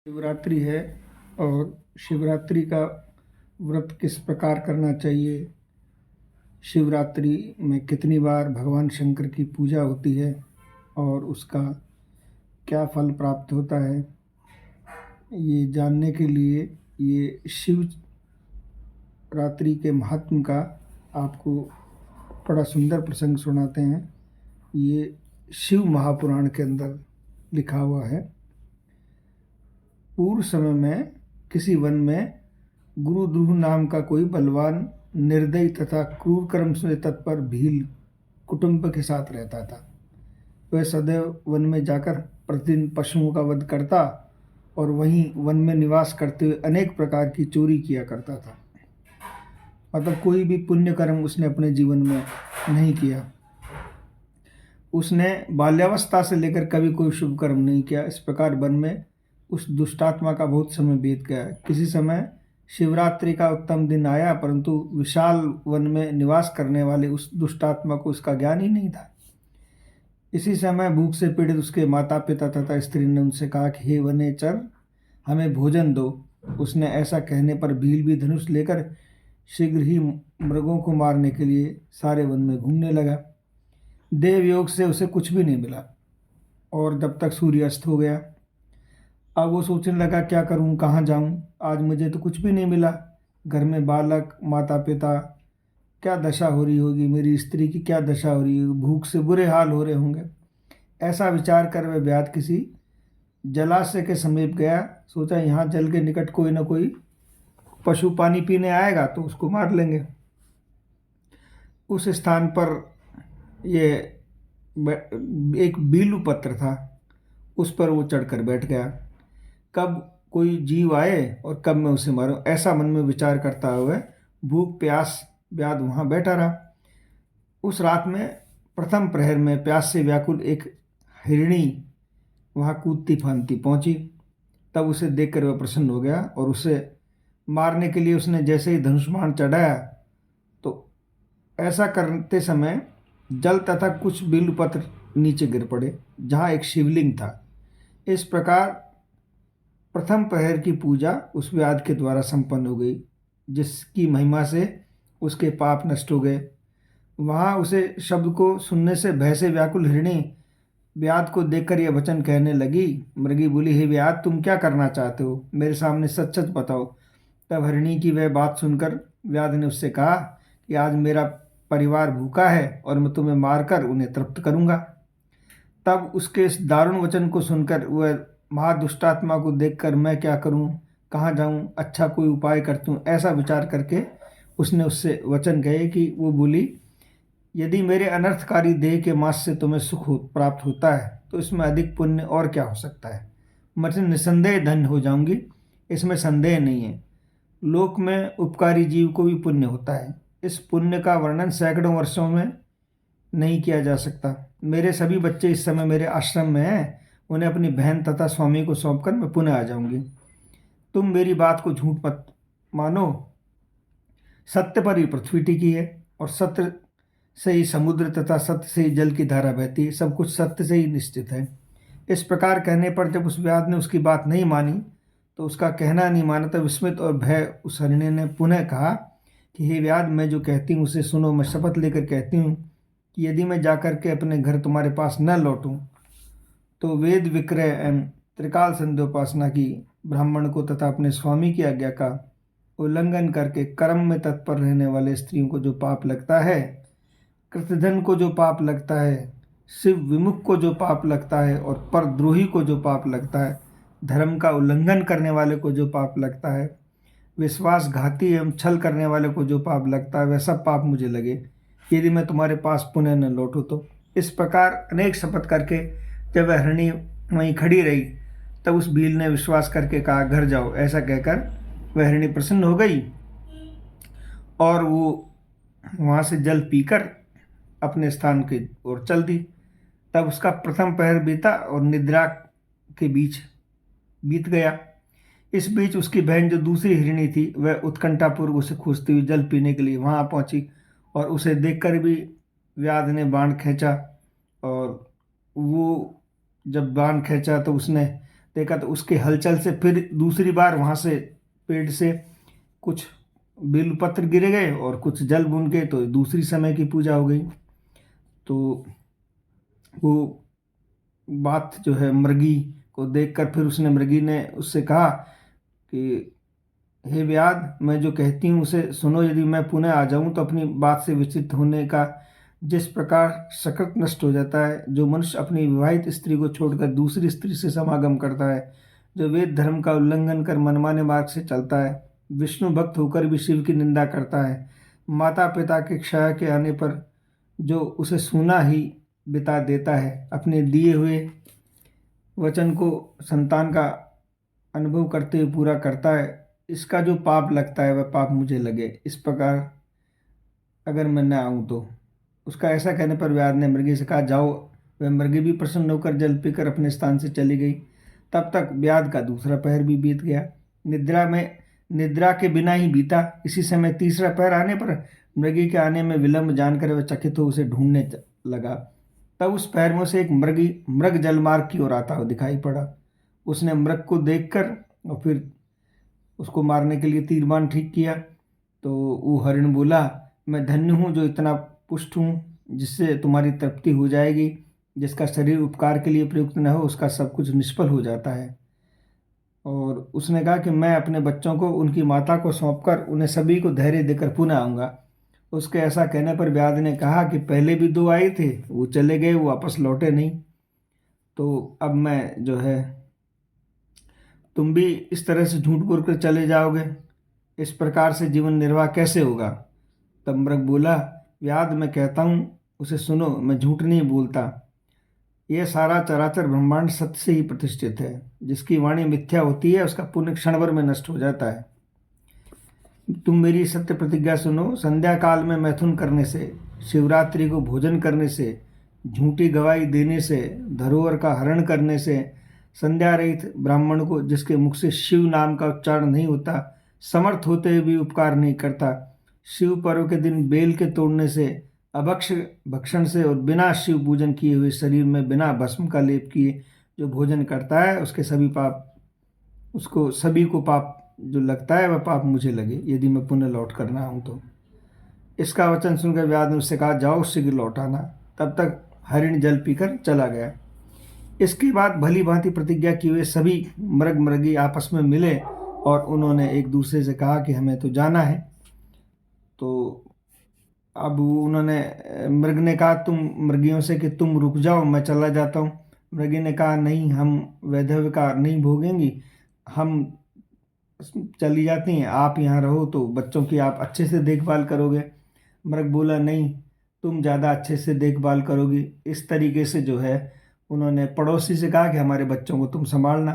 शिवरात्रि है और शिवरात्रि का व्रत किस प्रकार करना चाहिए। शिवरात्रि में कितनी बार भगवान शंकर की पूजा होती है और उसका क्या फल प्राप्त होता है, ये जानने के लिए ये शिवरात्रि के महात्म का आपको बड़ा सुंदर प्रसंग सुनाते हैं। ये शिव महापुराण के अंदर लिखा हुआ है। पूर्व समय में किसी वन में गुरु द्रुह नाम का कोई बलवान, निर्दयी तथा क्रूर कर्म से तत्पर भील कुटुंब के साथ रहता था। वह सदैव वन में जाकर प्रतिदिन पशुओं का वध करता और वहीं वन में निवास करते हुए अनेक प्रकार की चोरी किया करता था। मतलब कोई भी पुण्य कर्म उसने अपने जीवन में नहीं किया। उसने बाल्यावस्था से लेकर कभी कोई शुभ कर्म नहीं किया। इस प्रकार वन में उस दुष्टात्मा का बहुत समय बीत गया। किसी समय शिवरात्रि का उत्तम दिन आया, परंतु विशाल वन में निवास करने वाले उस दुष्टात्मा को उसका ज्ञान ही नहीं था। इसी समय भूख से पीड़ित उसके माता पिता तथा स्त्री ने उनसे कहा कि हे वनेचर, हमें भोजन दो। उसने ऐसा कहने पर भील भी धनुष लेकर शीघ्र ही मृगों को मारने के लिए सारे वन में घूमने लगा। देव योग से उसे कुछ भी नहीं मिला और जब तक सूर्य अस्त हो गया। अब वो सोचने लगा, क्या करूं, कहाँ जाऊं, आज मुझे तो कुछ भी नहीं मिला। घर में बालक, माता पिता, क्या दशा हो रही होगी, मेरी स्त्री की क्या दशा हो रही होगी, भूख से बुरे हाल हो रहे होंगे। ऐसा विचार कर वह व्याध किसी जलाशय के समीप गया। सोचा यहाँ जल के निकट कोई ना कोई पशु पानी पीने आएगा तो उसको मार लेंगे। उस स्थान पर ये एक बीलू पत्र था, उस पर वो चढ़कर बैठ गया। कब कोई जीव आए और कब मैं उसे मारूं, ऐसा मन में विचार करता हुआ भूख प्यास व्याध वहाँ बैठा रहा। उस रात में प्रथम प्रहर में प्यास से व्याकुल एक हिरणी वहाँ कूदती फांदती पहुंची। तब उसे देखकर वह प्रसन्न हो गया और उसे मारने के लिए उसने जैसे ही धनुष बाण चढ़ाया तो ऐसा करते समय जल तथा कुछ बिल्वपत्र नीचे गिर पड़े जहाँ एक शिवलिंग था। इस प्रकार प्रथम प्रहर की पूजा उस व्याध के द्वारा संपन्न हो गई, जिसकी महिमा से उसके पाप नष्ट हो गए। वहाँ उसे शब्द को सुनने से भय से व्याकुल हिरणी व्याध को देखकर यह वचन कहने लगी। मृगी बोली, हे व्याध, तुम क्या करना चाहते हो, मेरे सामने सच सच बताओ। तब हिरणी की वह बात सुनकर व्याध ने उससे कहा कि आज मेरा परिवार भूखा है और मैं तुम्हें मारकर उन्हें तृप्त करूंगा। तब उसके इस दारुण वचन को सुनकर वह महादुष्टात्मा को देखकर मैं क्या करूं, कहाँ जाऊं, अच्छा कोई उपाय करता हूँ, ऐसा विचार करके उसने उससे वचन कहे कि वो बोली, यदि मेरे अनर्थकारी देह के मांस से तुम्हें सुख प्राप्त होता है तो इसमें अधिक पुण्य और क्या हो सकता है। मैं निसंदेह धन्य हो जाऊंगी, इसमें संदेह नहीं है। लोक में उपकारी जीव को भी पुण्य होता है। इस पुण्य का वर्णन सैकड़ों वर्षों में नहीं किया जा सकता। मेरे सभी बच्चे इस समय मेरे आश्रम में हैं, उन्हें अपनी बहन तथा स्वामी को सौंपकर मैं पुनः आ जाऊंगी। तुम मेरी बात को झूठ मत मानो। सत्य पर ही पृथ्वी टिकी है और सत्य से ही समुद्र तथा सत्य से ही जल की धारा बहती है। सब कुछ सत्य से ही निश्चित है। इस प्रकार कहने पर जब उस व्याध ने उसकी बात नहीं मानी तो उसका कहना नहीं माना, तब विस्मित और भय उस हिरणी ने पुनः कहा कि हे व्याध, मैं जो कहती हूँ उसे सुनो। मैं शपथ लेकर कहती हूँ कि यदि मैं जाकर के अपने घर तुम्हारे पास न लौटूं तो वेद विक्रय एवं त्रिकाल संध्योपासना की ब्राह्मण को तथा अपने स्वामी की आज्ञा का उल्लंघन करके कर्म में तत्पर रहने वाले स्त्रियों को जो पाप लगता है, कृतधन को जो पाप लगता है, शिव विमुख को जो पाप लगता है और परद्रोही को जो पाप लगता है, धर्म का उल्लंघन करने वाले को जो पाप लगता है, विश्वासघाती एवं छल करने वाले को जो पाप लगता है, वह सब पाप मुझे लगे यदि मैं तुम्हारे पास पुनः न लौटूं तो। इस प्रकार अनेक शपथ करके जब वह हिरणी वहीं खड़ी रही तब उस भील ने विश्वास करके कहा, घर जाओ। ऐसा कहकर वह हिरणी प्रसन्न हो गई और वो वहाँ से जल पीकर अपने स्थान की ओर चल दी। तब उसका प्रथम प्रहर बीता और निद्रा के बीच बीत गया। इस बीच उसकी बहन जो दूसरी हिरणी थी वह उत्कंठापूर्वक उसे खोजती हुई जल पीने के लिए वहाँ पहुँची और उसे देखकर भी व्याध ने बाण खींचा और वो जब बाण खींचा तो उसने देखा तो उसके हलचल से फिर दूसरी बार वहाँ से पेड़ से कुछ बेलपत्र गिरे गए और कुछ जल बूंद के, तो दूसरी समय की पूजा हो गई। तो वो बात जो है मृगी को देखकर फिर उसने मृगी ने उससे कहा कि हे व्याध, मैं जो कहती हूँ उसे सुनो। यदि मैं पुनः आ जाऊं तो अपनी बात से विचलित होने का जिस प्रकार सकृत नष्ट हो जाता है, जो मनुष्य अपनी विवाहित स्त्री को छोड़कर दूसरी स्त्री से समागम करता है, जो वेद धर्म का उल्लंघन कर मनमाने मार्ग से चलता है, विष्णु भक्त होकर भी शिव की निंदा करता है, माता पिता के क्षय के आने पर जो उसे सूना ही बिता देता है, अपने दिए हुए वचन को संतान का अनुभव करते हुए पूरा करता है, इसका जो पाप लगता है वह पाप मुझे लगे। इस प्रकार अगर मैं न आऊँ तो। उसका ऐसा कहने पर व्याध ने मृगी से कहा, जाओ। वह मृगी भी प्रसन्न होकर जल पीकर अपने स्थान से चली गई। तब तक व्याध का दूसरा पहर भी बीत गया। निद्रा के बिना ही बीता। इसी समय तीसरा पहर आने पर मृगी के आने में विलंब जानकर वह चकित हो उसे ढूंढने लगा। तब उस पहर में से एक मृग जलमार्ग की ओर आता हुआ दिखाई पड़ा। उसने मृग को देखकर और फिर उसको मारने के लिए तीरबान ठीक किया। तो वो हरिण बोला, मैं धन्य हूँ जो इतना पुष्ट हूँ, जिससे तुम्हारी तृप्ति हो जाएगी। जिसका शरीर उपकार के लिए प्रयुक्त न हो उसका सब कुछ निष्फल हो जाता है। और उसने कहा कि मैं अपने बच्चों को उनकी माता को सौंपकर उन्हें सभी को धैर्य देकर पुनः आऊँगा। उसके ऐसा कहने पर व्याध ने कहा कि पहले भी दो आए थे, वो चले गए, वो वापस लौटे नहीं। तो अब मैं जो है, तुम भी इस तरह से झूठ बोल कर चले जाओगे, इस प्रकार से जीवन निर्वाह कैसे होगा। तब मृग बोला, व्याध मैं कहता हूँ उसे सुनो, मैं झूठ नहीं बोलता। यह सारा चराचर ब्रह्मांड सत्य से ही प्रतिष्ठित है। जिसकी वाणी मिथ्या होती है उसका पुण्य क्षण भर में नष्ट हो जाता है। तुम मेरी सत्य प्रतिज्ञा सुनो। संध्या काल में मैथुन करने से, शिवरात्रि को भोजन करने से, झूठी गवाही देने से, धरोहर का हरण करने से, संध्या रहित ब्राह्मण को जिसके मुख से शिव नाम का उच्चारण नहीं होता, समर्थ होते हुए भी उपकार नहीं करता, शिव पर्व के दिन बेल के तोड़ने से, अभक्ष भक्षण से और बिना शिव पूजन किए हुए शरीर में बिना भस्म का लेप किए जो भोजन करता है, उसको सभी को पाप जो लगता है वह पाप मुझे लगे, यदि मैं पुनः लौट करना हूँ तो। इसका वचन सुनकर व्याध ने उससे कहा, जाओ शीघ्र लौट आना। तब तक हरिण जल पीकर चला गया। इसके बाद भली भांति प्रतिज्ञा किए हुए सभी मृगी आपस में मिले और उन्होंने एक दूसरे से कहा कि हमें तो जाना है। तो अब उन्होंने, मृग ने कहा तुम मृगियों से कि तुम रुक जाओ, मैं चला जाता हूँ। मृगी ने कहा, नहीं, हम वैधव्य का नहीं भोगेंगी, हम चली जाती हैं, आप यहाँ रहो तो बच्चों की आप अच्छे से देखभाल करोगे। मृग बोला, नहीं, तुम ज़्यादा अच्छे से देखभाल करोगी। इस तरीके से जो है उन्होंने पड़ोसी से कहा कि हमारे बच्चों को तुम संभालना।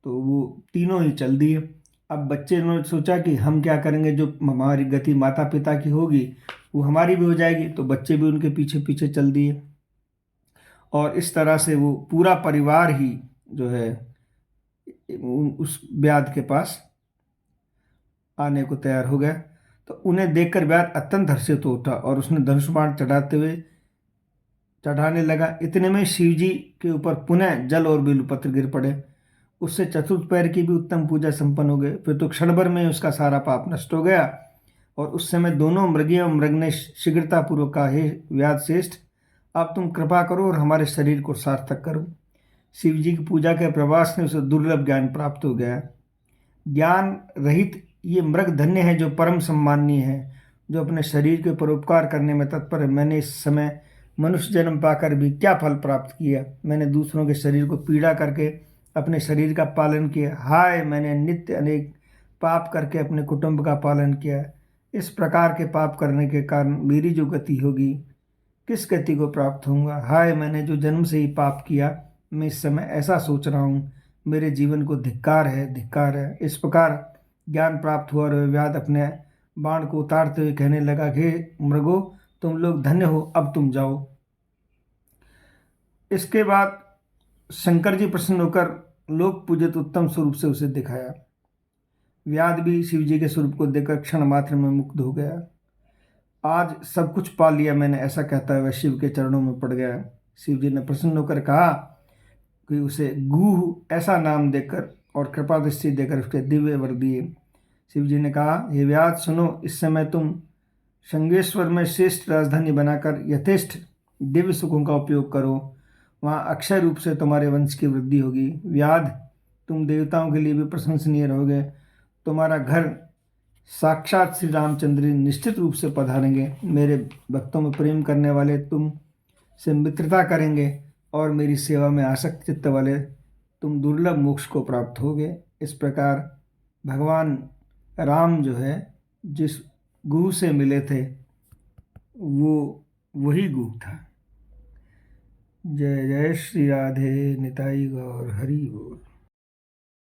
तो वो तीनों ही चल दिए। अब बच्चे ने सोचा कि हम क्या करेंगे, जो हमारी गति माता पिता की होगी वो हमारी भी हो जाएगी। तो बच्चे भी उनके पीछे पीछे चल दिए और इस तरह से वो पूरा परिवार ही जो है उस व्याध के पास आने को तैयार हो गया। तो उन्हें देखकर व्याध अत्यंत हर्षित हो उठा और उसने धनुष बाण चढ़ाने लगा। इतने में शिव जी के ऊपर पुनः जल और बेलपत्र गिर पड़े। उससे चतुर्थ पैर की भी उत्तम पूजा संपन्न हो गई। फिर तो क्षण भर में उसका सारा पाप नष्ट हो गया। और उस समय दोनों मृगी और मृग ने शीघ्रतापूर्वक कहा, हे व्याध श्रेष्ठ, अब तुम कृपा करो और हमारे शरीर को सार्थक करो। शिव जी की पूजा के प्रवास में उसे दुर्लभ ज्ञान प्राप्त हो गया। ज्ञान रहित ये मृग धन्य है जो परम सम्माननीय है, जो अपने शरीर के परोपकार करने में तत्पर है। मैंने इस समय मनुष्य जन्म पाकर भी क्या फल प्राप्त किया। मैंने दूसरों के शरीर को पीड़ा करके अपने शरीर का पालन किया। हाय, मैंने नित्य अनेक पाप करके अपने कुटुंब का पालन किया। इस प्रकार के पाप करने के कारण मेरी जो गति होगी, किस गति को प्राप्त होऊंगा। हाय, मैंने जो जन्म से ही पाप किया, मैं इस समय ऐसा सोच रहा हूँ, मेरे जीवन को धिक्कार है, धिक्कार है। इस प्रकार ज्ञान प्राप्त हुआ और व्याध अपने बाण को उतारते हुए कहने लगा, हे मृगो, तुम लोग धन्य हो, अब तुम जाओ। इसके बाद शंकर जी प्रसन्न होकर लोक पूजित उत्तम स्वरूप से उसे दिखाया। व्याध भी शिव जी के स्वरूप को देखकर क्षण मात्र में मुग्ध हो गया। आज सब कुछ पा लिया मैंने, ऐसा कहता है वह शिव के चरणों में पड़ गया। शिव जी ने प्रसन्न होकर कहा, कि उसे गुह ऐसा नाम देकर और कृपा दृष्टि देकर उसके दिव्य वर दिए। शिव जी ने कहा, हे व्याध सुनो, इस समय तुम शंगेश्वर में श्रेष्ठ राजधानी बनाकर यथेष्ट दिव्य सुखों का उपयोग करो। वहाँ अक्षय रूप से तुम्हारे वंश की वृद्धि होगी। व्याध, तुम देवताओं के लिए भी प्रशंसनीय रहोगे। तुम्हारा घर साक्षात श्री रामचंद्र निश्चित रूप से पधारेंगे। मेरे भक्तों में प्रेम करने वाले तुम से मित्रता करेंगे और मेरी सेवा में आसक्त चित्त वाले तुम दुर्लभ मोक्ष को प्राप्त होगे। इस प्रकार भगवान राम जो है जिस गुरु से मिले थे वो वही गुरु था। जय जय श्री राधे निताई गौर हरि बोल।